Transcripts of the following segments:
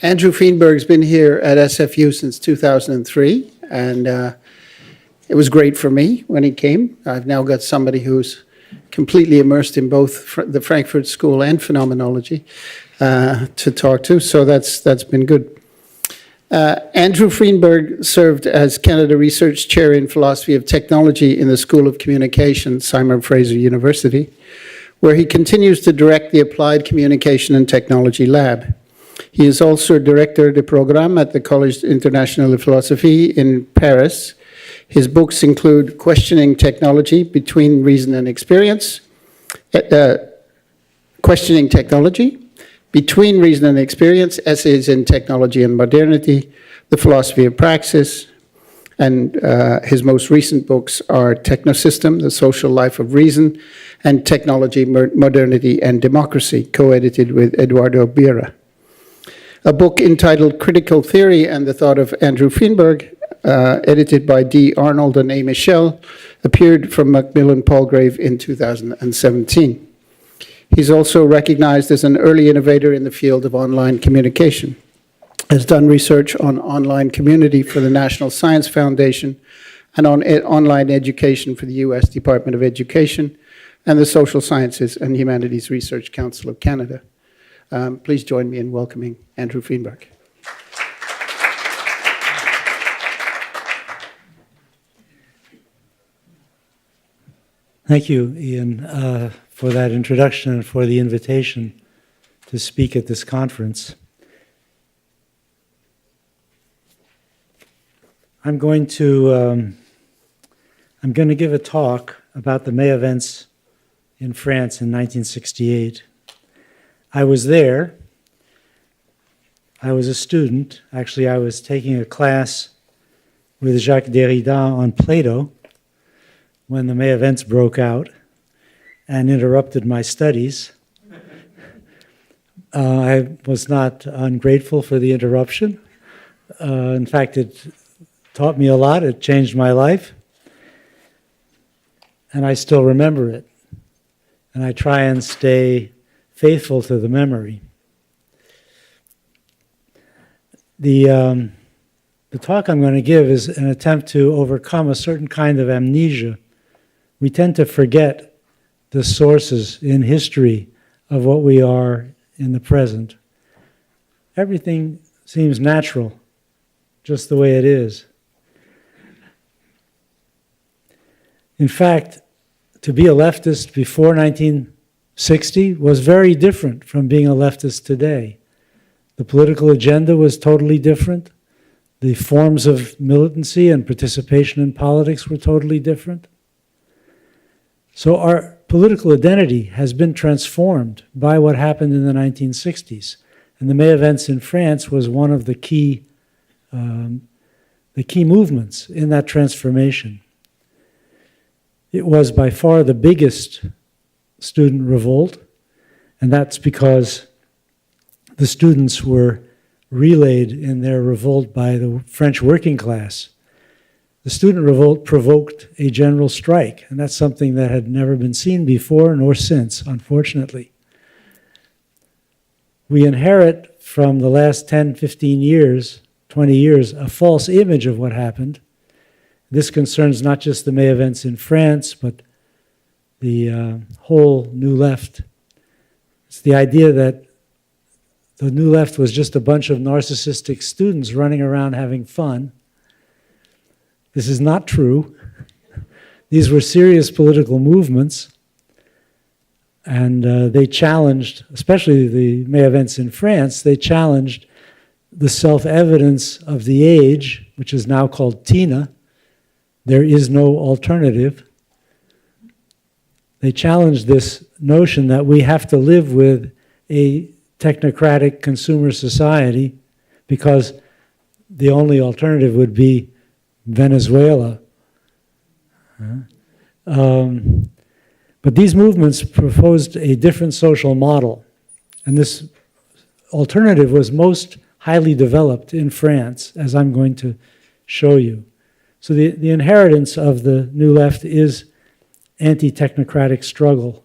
Andrew Feenberg's been here at SFU since 2003, and it was great for me when he came. I've now got somebody who's completely immersed in both the Frankfurt School and phenomenology to talk to, so that's been good. Andrew Feenberg served as Canada Research Chair in Philosophy of Technology in the School of Communication, Simon Fraser University, where he continues to direct the Applied Communication and Technology Lab. He is also Director de Programme at the Collège International de Philosophie in Paris. His books include Questioning Technology, Between Reason and Experience, Questioning Technology, Between Reason and Experience, Essays in Technology and Modernity, The Philosophy of Praxis, and his most recent books are Technosystem, The Social Life of Reason, and Technology, Modernity and Democracy, co-edited with Eduardo Beira. A book entitled Critical Theory and the Thought of Andrew Feenberg, edited by D. Arnold and A. Michel, appeared from Macmillan Palgrave in 2017. He's also recognized as an early innovator in the field of online communication, has done research on online community for the National Science Foundation and on online education for the U.S. Department of Education and the Social Sciences and Humanities Research Council of Canada. Please join me in welcoming Andrew Feenberg. Thank you, Ian, for that introduction and for the invitation to speak at this conference. I'm going to give a talk about the May events in France in 1968. I was there. I was a student. Actually, I was taking a class with Jacques Derrida on Plato when the May events broke out and interrupted my studies. I was not ungrateful for the interruption. In fact, it taught me a lot. It changed my life. And I still remember it. And I try and stay faithful to the memory. The talk I'm going to give is an attempt to overcome a certain kind of amnesia. We tend to forget the sources in history of what we are in the present. Everything seems natural, just the way it is. In fact, to be a leftist before 1960 was very different from being a leftist today. The political agenda was totally different. The forms of militancy and participation in politics were totally different. So our political identity has been transformed by what happened in the 1960s. And the May events in France was one of the key movements in that transformation. It was by far the biggest student revolt, and that's because the students were relayed in their revolt by the French working class. The student revolt provoked a general strike, and that's something that had never been seen before nor since, unfortunately. We inherit from the last 10, 15 years, 20 years, a false image of what happened. This concerns not just the May events in France, but the whole New Left. It's the idea that the New Left was just a bunch of narcissistic students running around having fun. This is not true. These were serious political movements, and they challenged, especially the May events in France, they challenged the self-evidence of the age, which is now called TINA. There is no alternative. They challenged this notion that we have to live with a technocratic consumer society because the only alternative would be Venezuela. But these movements proposed a different social model, and this alternative was most highly developed in France, as I'm going to show you. So the inheritance of the New Left is anti-technocratic struggle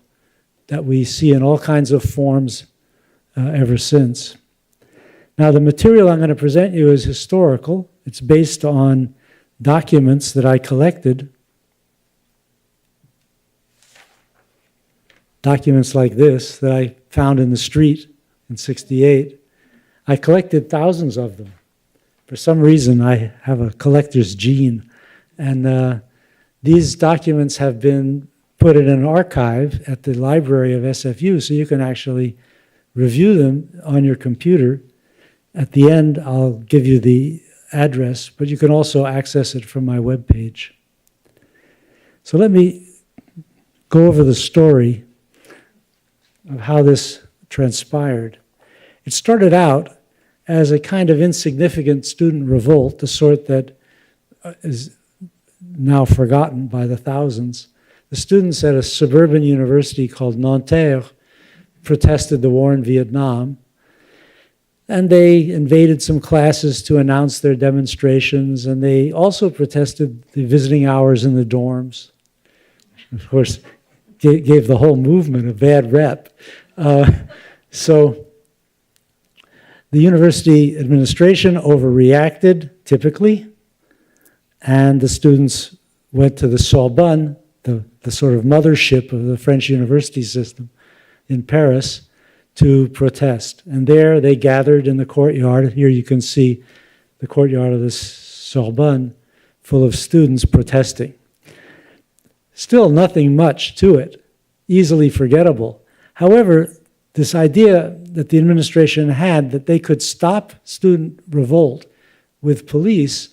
that we see in all kinds of forms ever since. Now, the material I'm going to present you is historical. It's based on documents that I collected. Documents like this that I found in the street in '68. I collected thousands of them. For some reason, I have a collector's gene. And these documents have been put in an archive at the library of SFU, so you can actually review them on your computer. At the end, I'll give you the address, but you can also access it from my webpage. So let me go over the story of how this transpired. It started out as a kind of insignificant student revolt, the sort that is now forgotten by the thousands. The students at a suburban university called Nanterre protested the war in Vietnam, and they invaded some classes to announce their demonstrations, and they also protested the visiting hours in the dorms. Of course, gave the whole movement a bad rep. So the university administration overreacted, typically, and the students went to the Sorbonne, the sort of mothership of the French university system in Paris, to protest. And there they gathered in the courtyard. Here you can see the courtyard of the Sorbonne full of students protesting. Still nothing much to it, easily forgettable. However, this idea that the administration had that they could stop student revolt with police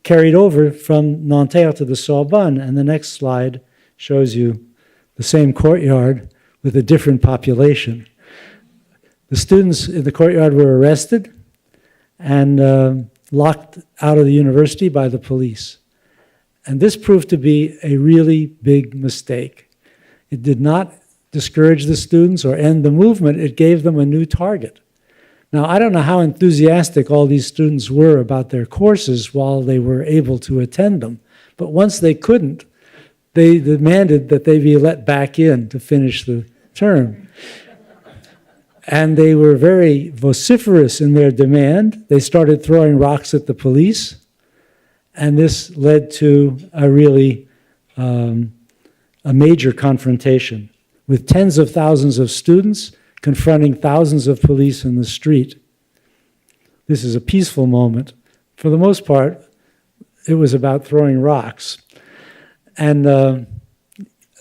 carried over from Nanterre to the Sorbonne, and the next slide shows you the same courtyard with a different population. The students in the courtyard were arrested and locked out of the university by the police. And this proved to be a really big mistake. It did not discourage the students or end the movement. It gave them a new target. Now, I don't know how enthusiastic all these students were about their courses while they were able to attend them, but once they couldn't, they demanded that they be let back in to finish the term. And they were very vociferous in their demand. They started throwing rocks at the police, and this led to a really a major confrontation with tens of thousands of students confronting thousands of police in the street. This is a peaceful moment. For the most part, it was about throwing rocks and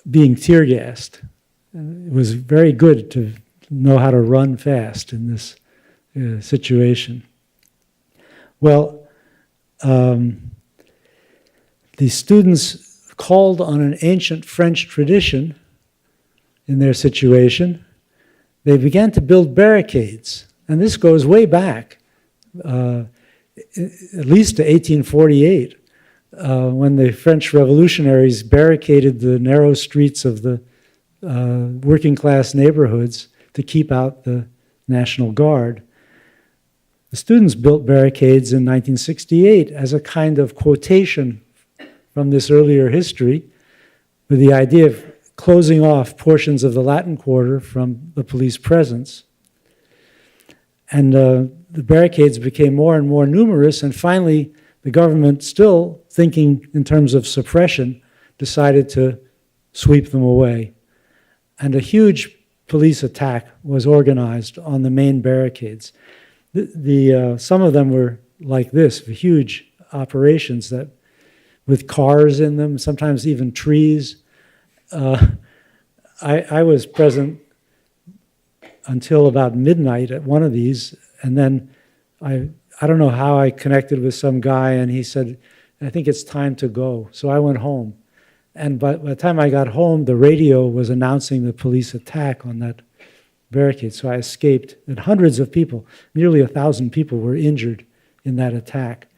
being tear-gassed. It was very good to know how to run fast in this situation. Well, the students called on an ancient French tradition in their situation. They began to build barricades, and this goes way back, at least to 1848, when the French revolutionaries barricaded the narrow streets of the working class neighborhoods to keep out the National Guard. The students built barricades in 1968 as a kind of quotation from this earlier history, with the idea of closing off portions of the Latin Quarter from the police presence. And the barricades became more and more numerous, and finally the government, still thinking in terms of suppression, decided to sweep them away. And a huge police attack was organized on the main barricades. Some of them were like this, huge operations that, with cars in them, sometimes even trees. I was present until about midnight at one of these, and then I don't know how I connected with some guy, and he said, I think it's time to go. So I went home. And by the time I got home, the radio was announcing the police attack on that barricade. So I escaped, and hundreds of people, nearly 1,000 people were injured in that attack.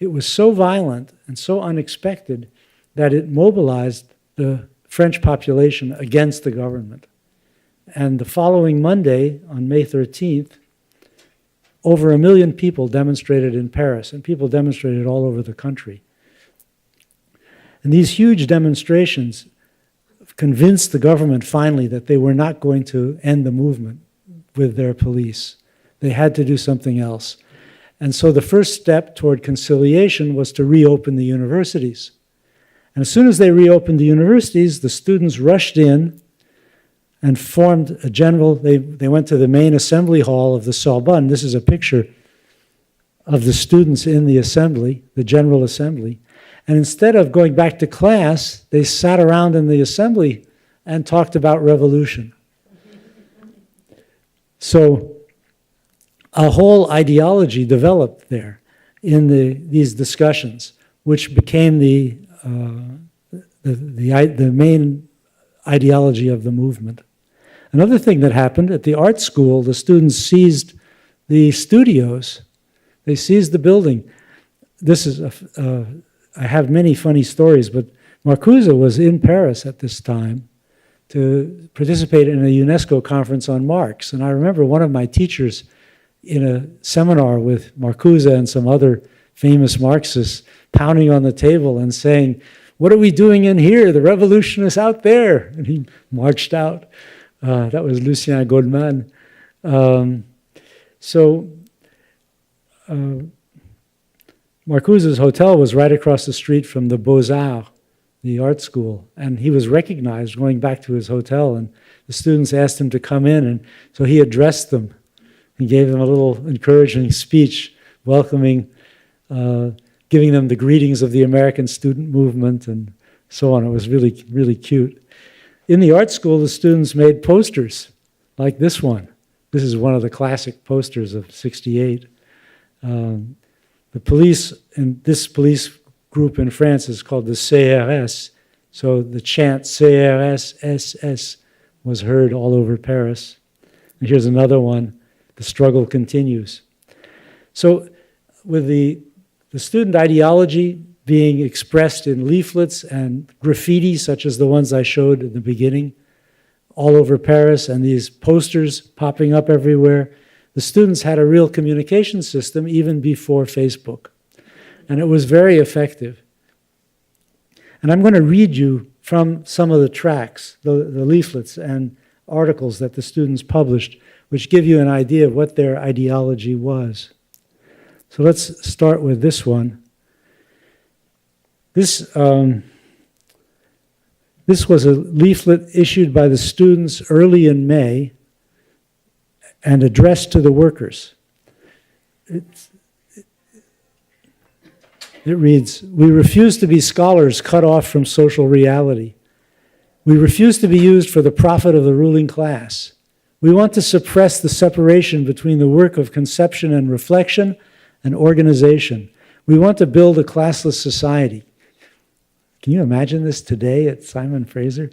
It was so violent and so unexpected that it mobilized the French population against the government. And the following Monday, on May 13th, over 1 million people demonstrated in Paris, and people demonstrated all over the country. And these huge demonstrations convinced the government finally that they were not going to end the movement with their police. They had to do something else. And so the first step toward conciliation was to reopen the universities. And as soon as they reopened the universities, the students rushed in and formed a general, they went to the main assembly hall of the Sorbonne. This is a picture of the students in the assembly, the General Assembly. And instead of going back to class, they sat around in the assembly and talked about revolution. So a whole ideology developed there in these discussions, which became the main ideology of the movement. Another thing that happened at the art school, the students seized the studios. They seized the building. This is, I have many funny stories, but Marcuse was in Paris at this time to participate in a UNESCO conference on Marx. And I remember one of my teachers in a seminar with Marcuse and some other famous Marxists pounding on the table and saying, "What are we doing in here? The revolution is out there." And he marched out. That was Lucien Goldman. Marcuse's hotel was right across the street from the Beaux-Arts, the art school, and he was recognized going back to his hotel, and the students asked him to come in, and so he addressed them. He gave them a little encouraging speech, welcoming, giving them the greetings of the American student movement and so on. It was really, really cute. In the art school, the students made posters like this one. This is one of the classic posters of '68. The police, and this police group in France is called the CRS, so the chant CRS, SS was heard all over Paris. And here's another one, the struggle continues. So with the student ideology being expressed in leaflets and graffiti, such as the ones I showed in the beginning, all over Paris, and these posters popping up everywhere, the students had a real communication system even before Facebook. And it was very effective. And I'm going to read you from some of the tracts, the leaflets and articles that the students published, which give you an idea of what their ideology was. So let's start with this one. This was a leaflet issued by the students early in May and addressed to the workers. It reads, "We refuse to be scholars cut off from social reality. We refuse to be used for the profit of the ruling class. We want to suppress the separation between the work of conception and reflection and organization. We want to build a classless society." Can you imagine this today at Simon Fraser?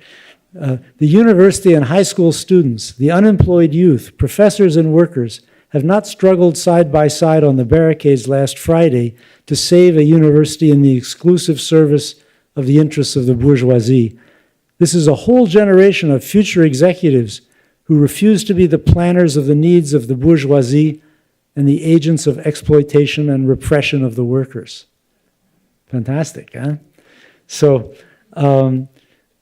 The university and high school students, the unemployed youth, professors and workers have not struggled side by side on the barricades last Friday to save a university in the exclusive service of the interests of the bourgeoisie. This is a whole generation of future executives who refuse to be the planners of the needs of the bourgeoisie and the agents of exploitation and repression of the workers. Fantastic, huh? So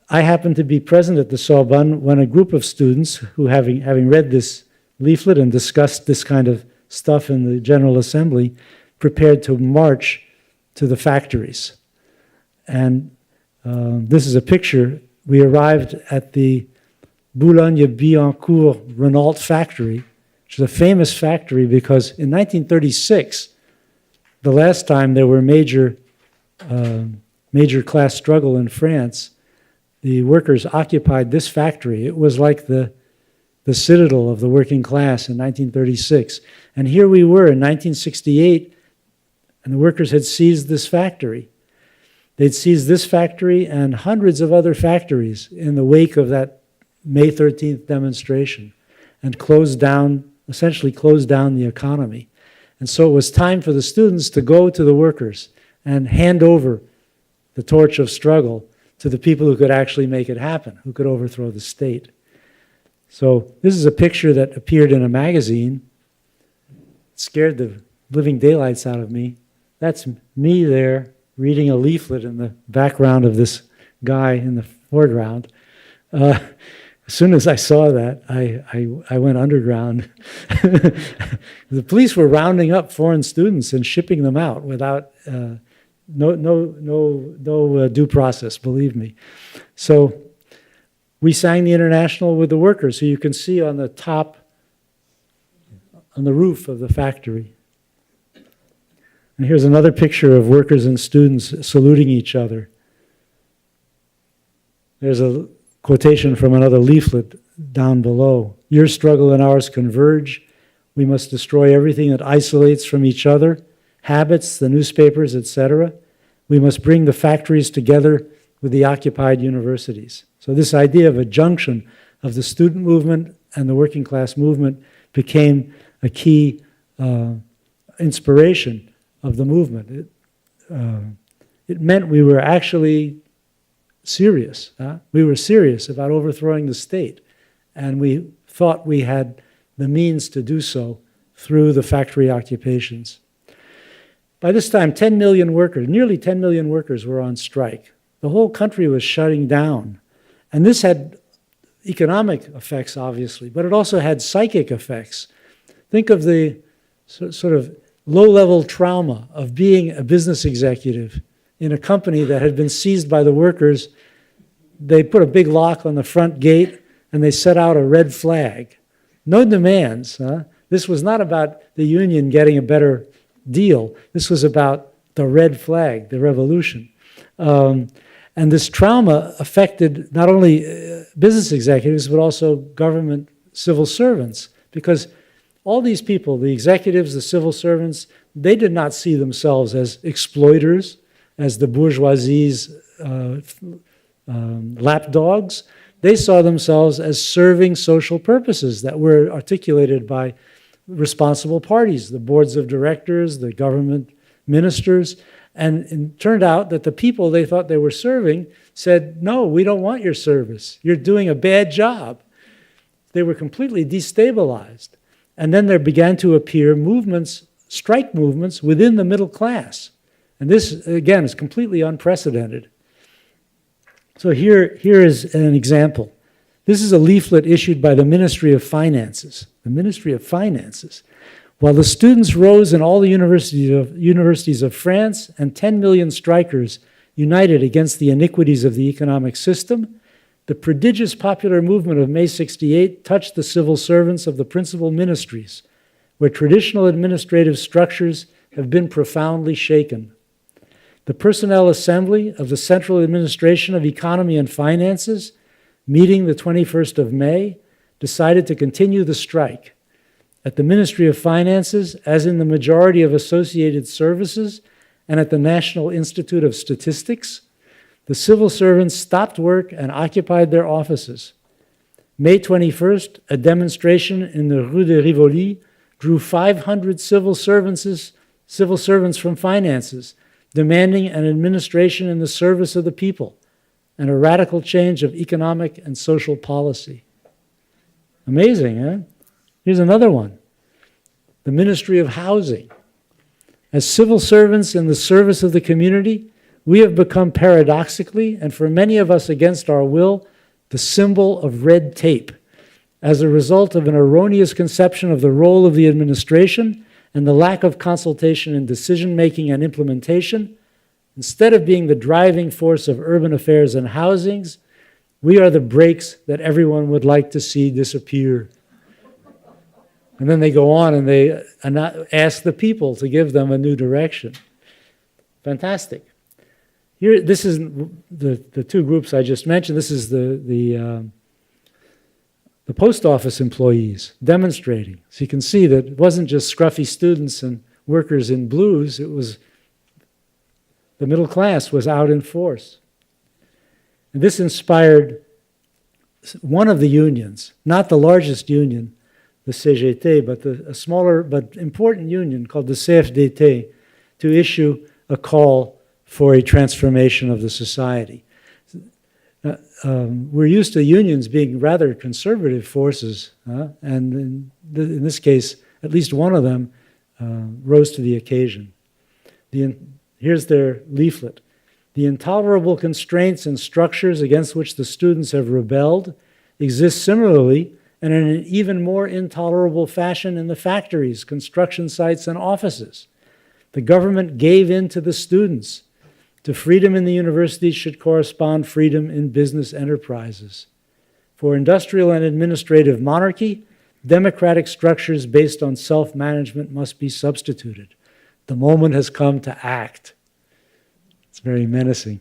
I happened to be present at the Sorbonne when a group of students who, having read this leaflet and discussed this kind of stuff in the General Assembly, prepared to march to the factories. And this is a picture. We arrived at the Boulogne-Billancourt Renault factory, which is a famous factory because in 1936, the last time there were major class struggle in France, the workers occupied this factory. It was like the citadel of the working class in 1936. And here we were in 1968, and the workers had seized this factory. They'd seized this factory and hundreds of other factories in the wake of that May 13th demonstration and essentially closed down the economy. And so it was time for the students to go to the workers and hand over the torch of struggle to the people who could actually make it happen, who could overthrow the state. So this is a picture that appeared in a magazine. It scared the living daylights out of me. That's me there reading a leaflet in the background of this guy in the foreground. As soon as I saw that, I went underground. The police were rounding up foreign students and shipping them out without no due process, believe me. So we sang the International with the workers, who you can see on the top, on the roof of the factory. And here's another picture of workers and students saluting each other. There's a quotation from another leaflet down below. Your struggle and ours converge. We must destroy everything that isolates from each other, habits, the newspapers, etc. We must bring the factories together with the occupied universities. So this idea of a junction of the student movement and the working class movement became a key inspiration of the movement. It meant we were actually serious. We were serious about overthrowing the state, and we thought we had the means to do so through the factory occupations. By this time, 10 million workers, nearly 10 million workers were on strike. The whole country was shutting down. And this had economic effects, obviously, but it also had psychic effects. Think of the sort of low-level trauma of being a business executive in a company that had been seized by the workers. They put a big lock on the front gate and they set out a red flag. No demands. This was not about the union getting a better deal. This was about the red flag, the revolution. And this trauma affected not only business executives, but also government civil servants, because all these people, the executives, the civil servants, they did not see themselves as exploiters, as the bourgeoisie's lapdogs. They saw themselves as serving social purposes that were articulated by responsible parties, the boards of directors, the government ministers. And it turned out that the people they thought they were serving said, no, we don't want your service. You're doing a bad job. They were completely destabilized. And then there began to appear movements, strike movements within the middle class. And this, again, is completely unprecedented. So here is an example. This is a leaflet issued by the Ministry of Finances. The Ministry of Finances. While the students rose in all the universities of France, and 10 million strikers united against the iniquities of the economic system, the prodigious popular movement of May 68 touched the civil servants of the principal ministries, where traditional administrative structures have been profoundly shaken. The Personnel Assembly of the Central Administration of Economy and Finances, meeting the 21st of May, decided to continue the strike. At the Ministry of Finances, as in the majority of associated services, and at the National Institute of Statistics, the civil servants stopped work and occupied their offices. May 21st, a demonstration in the Rue de Rivoli drew 500 civil servants from finances, demanding an administration in the service of the people and a radical change of economic and social policy. Amazing, huh? Here's another one. The Ministry of Housing. As civil servants in the service of the community, we have become paradoxically, and for many of us against our will, the symbol of red tape, as a result of an erroneous conception of the role of the administration and the lack of consultation in decision-making and implementation. Instead of being the driving force of urban affairs and housings, we are the brakes that everyone would like to see disappear. And then they go on and they ask the people to give them a new direction. Fantastic. Here, this is the two groups I just mentioned. This is the post office employees demonstrating. So you can see that it wasn't just scruffy students and workers in blues. It was the middle class was out in force. And this inspired one of the unions, not the largest union, the CGT, but a smaller but important union called the CFDT, to issue a call for a transformation of the society. We're used to unions being rather conservative forces, and in this case, at least one of them rose to the occasion. Here's their leaflet. The intolerable constraints and structures against which the students have rebelled exists similarly and in an even more intolerable fashion in the factories, construction sites, and offices. The government gave in to the students. To freedom in the universities should correspond freedom in business enterprises. For industrial and administrative monarchy, democratic structures based on self-management must be substituted. The moment has come to act. It's very menacing.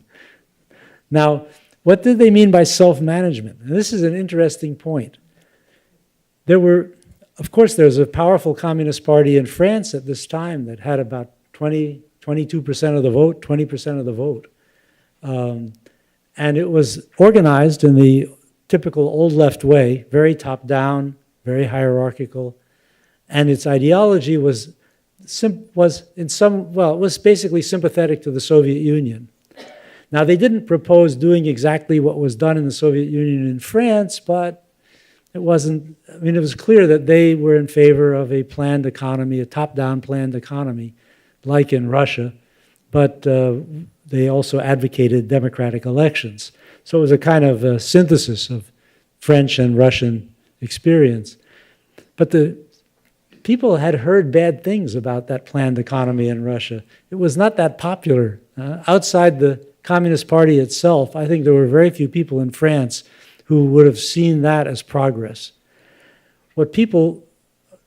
Now, what did they mean by self-management? And this is an interesting point. Of course, there was a powerful communist party in France at this time that had about 22% of the vote, 20% of the vote. And it was organized in the typical old left way, very top-down, very hierarchical. And its ideology was basically sympathetic to the Soviet Union. Now, they didn't propose doing exactly what was done in the Soviet Union in France, but it was clear that they were in favor of a planned economy, a top-down planned economy, like in Russia, but they also advocated democratic elections. So it was a kind of a synthesis of French and Russian experience. But the people had heard bad things about that planned economy in Russia. It was not that popular. Outside the Communist Party itself, I think there were very few people in France who would have seen that as progress. What people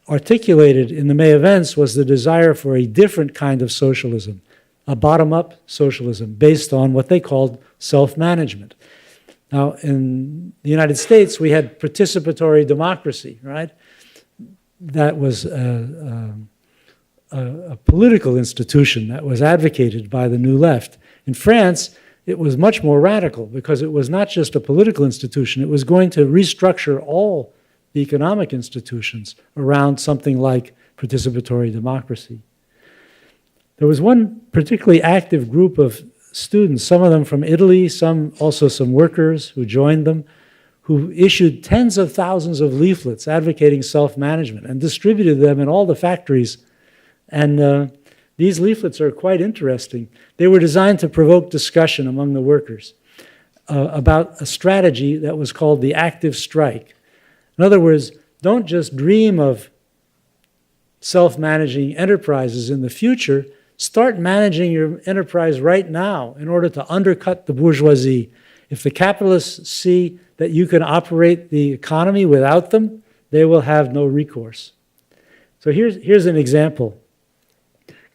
articulated in the May events was the desire for a different kind of socialism, a bottom-up socialism based on what they called self-management. Now, in the United States, we had participatory democracy, right? That was a political institution that was advocated by the New Left. In France, it was much more radical because it was not just a political institution, it was going to restructure all the economic institutions around something like participatory democracy. There was one particularly active group of students, some of them from Italy, some workers who joined them, who issued tens of thousands of leaflets advocating self-management and distributed them in all the factories. And these leaflets are quite interesting. They were designed to provoke discussion among the workers about a strategy that was called the active strike. In other words, don't just dream of self-managing enterprises in the future. Start managing your enterprise right now in order to undercut the bourgeoisie. If the capitalists see that you can operate the economy without them, they will have no recourse. So here's an example.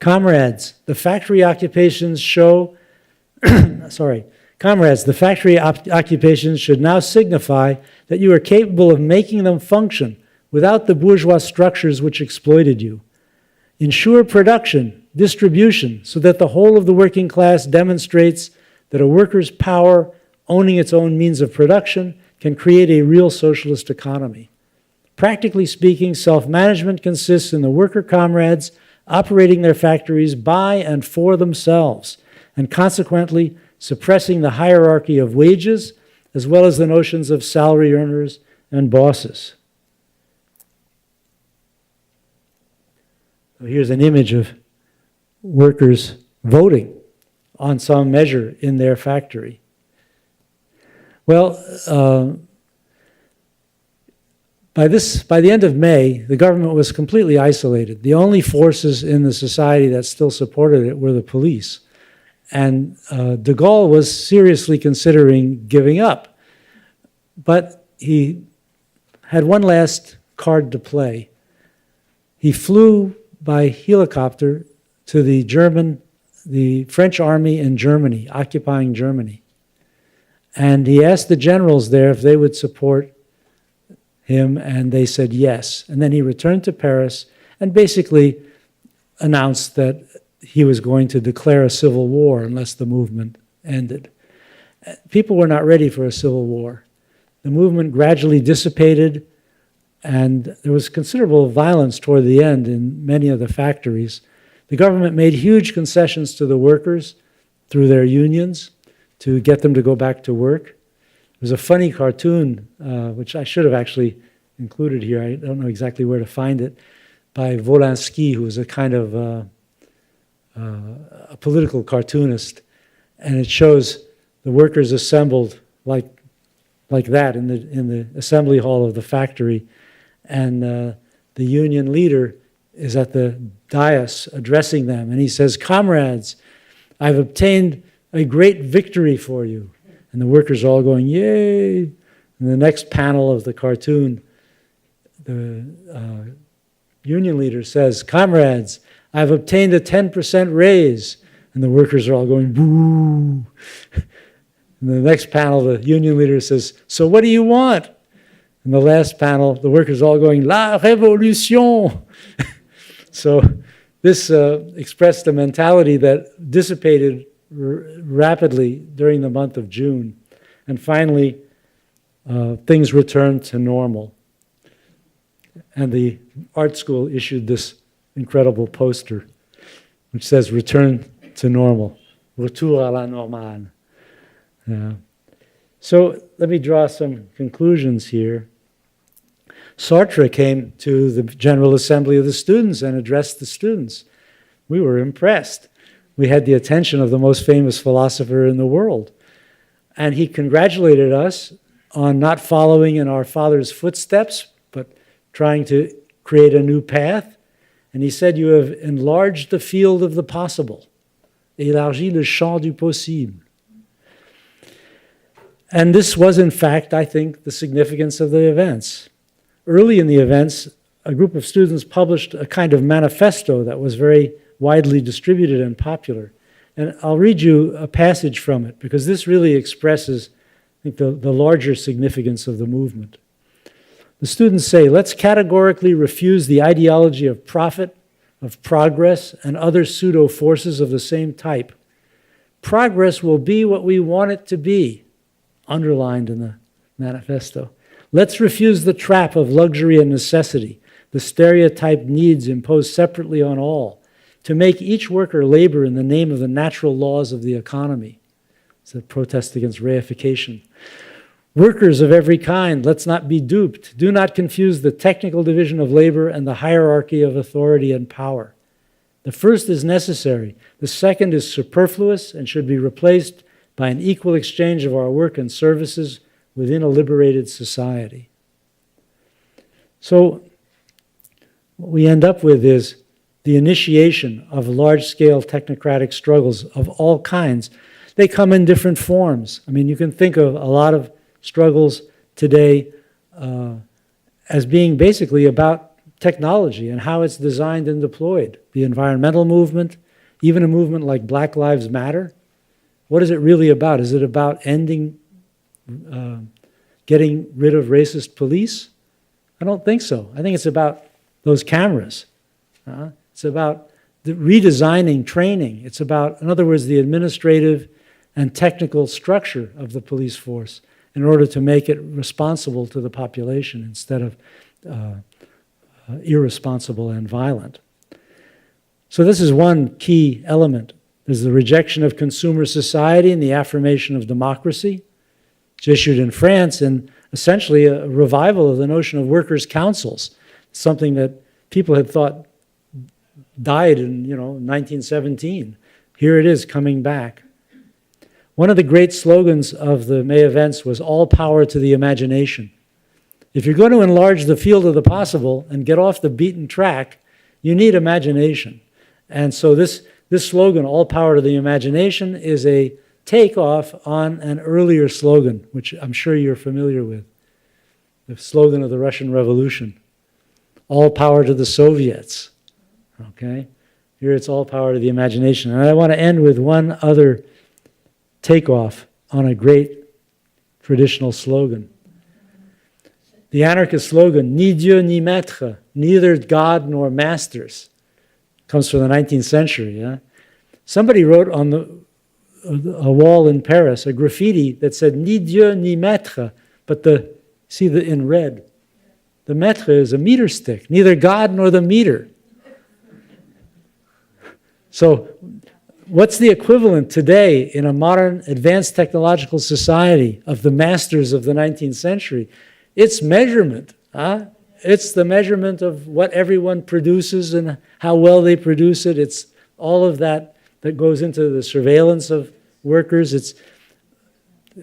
Comrades, the factory occupations show, Comrades, the factory occupations should now signify that you are capable of making them function without the bourgeois structures which exploited you. Ensure production, distribution, so that the whole of the working class demonstrates that a worker's power, owning its own means of production, can create a real socialist economy. Practically speaking, self-management consists in the worker comrades operating their factories by and for themselves, and consequently suppressing the hierarchy of wages, as well as the notions of salary earners and bosses. So here's an image of workers voting on some measure in their factory. Well, by the end of May, the government was completely isolated. The only forces in the society that still supported it were the police. And de Gaulle was seriously considering giving up. But he had one last card to play. He flew by helicopter to the French army in Germany, occupying Germany. And he asked the generals there if they would support him, and they said yes. And then he returned to Paris and basically announced that he was going to declare a civil war unless the movement ended. People were not ready for a civil war. The movement gradually dissipated, and there was considerable violence toward the end in many of the factories. The government made huge concessions to the workers through their unions to get them to go back to work. There's a funny cartoon, which I should have actually included here. I don't know exactly where to find it, by Volinsky, who was a kind of a political cartoonist. And it shows the workers assembled like like that in the assembly hall of the factory. And the union leader is at the dais addressing them. And he says, "Comrades, I've obtained a great victory for you." And the workers are all going, "Yay." In the next panel of the cartoon, the union leader says, "Comrades, I've obtained a 10% raise." And the workers are all going, "Boo." In the next panel, the union leader says, "So what do you want?" In the last panel, the workers are all going, "La révolution." So this expressed a mentality that dissipated rapidly during the month of June. And finally, things returned to normal. And the art school issued this incredible poster, which says, "Return to normal." Retour à la normale. So let me draw some conclusions here. Sartre came to the General Assembly of the students and addressed the students. We were impressed. We had the attention of the most famous philosopher in the world. And he congratulated us on not following in our father's footsteps, but trying to create a new path. And he said, "You have enlarged the field of the possible. Élargi le champ du possible." And this was, in fact, I think, the significance of the events. Early in the events, a group of students published a kind of manifesto that was very widely distributed and popular. And I'll read you a passage from it, because this really expresses, I think, the larger significance of the movement. The students say, "Let's categorically refuse the ideology of profit, of progress, and other pseudo-forces of the same type. Progress will be what we want it to be," underlined in the manifesto. "Let's refuse the trap of luxury and necessity, the stereotyped needs imposed separately on all, to make each worker labor in the name of the natural laws of the economy." It's a protest against reification. "Workers of every kind, let's not be duped. Do not confuse the technical division of labor and the hierarchy of authority and power. The first is necessary. The second is superfluous and should be replaced by an equal exchange of our work and services within a liberated society." So what we end up with is the initiation of large-scale technocratic struggles of all kinds. They come in different forms. I mean, you can think of a lot of struggles today as being basically about technology and how it's designed and deployed. The environmental movement, even a movement like Black Lives Matter. What is it really about? Is it about ending, getting rid of racist police? I don't think so. I think it's about those cameras. It's about the redesigning training. It's about, in other words, the administrative and technical structure of the police force in order to make it responsible to the population instead of irresponsible and violent. So this is one key element. There's the rejection of consumer society and the affirmation of democracy. It's issued in France, and essentially a revival of the notion of workers' councils, something that people had thought died in 1917. Here it is coming back. One of the great slogans of the May events was "All power to the imagination." If you're going to enlarge the field of the possible and get off the beaten track, you need imagination. And so this slogan, "All power to the imagination," is a takeoff on an earlier slogan, which I'm sure you're familiar with, the slogan of the Russian Revolution, "All power to the Soviets." Okay? Here it's all power to the imagination. And I want to end with one other takeoff on a great traditional slogan. The anarchist slogan, "Ni Dieu ni maître," neither God nor masters, comes from the 19th century. Yeah? Somebody wrote on a wall in Paris a graffiti that said, "Ni Dieu ni maître," but in red, the maître is a meter stick, neither God nor the meter. So what's the equivalent today in a modern, advanced technological society of the masters of the 19th century? It's measurement. It's the measurement of what everyone produces and how well they produce it. It's all of that goes into the surveillance of workers.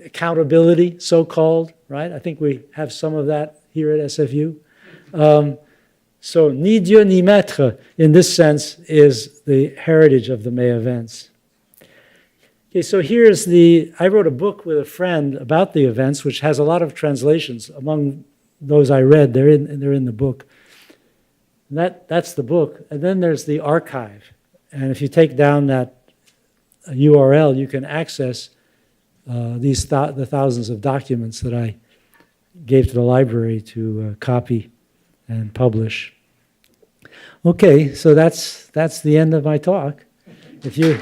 accountability, so-called, right? I think we have some of that here at SFU. So ni Dieu ni maître, in this sense, is the heritage of the May events. Okay, so here's I wrote a book with a friend about the events, which has a lot of translations. Among those I read, they're in the book. And that's the book. And then there's the archive. And if you take down that URL, you can access the thousands of documents that I gave to the library to copy and publish. Okay, so that's the end of my talk. If you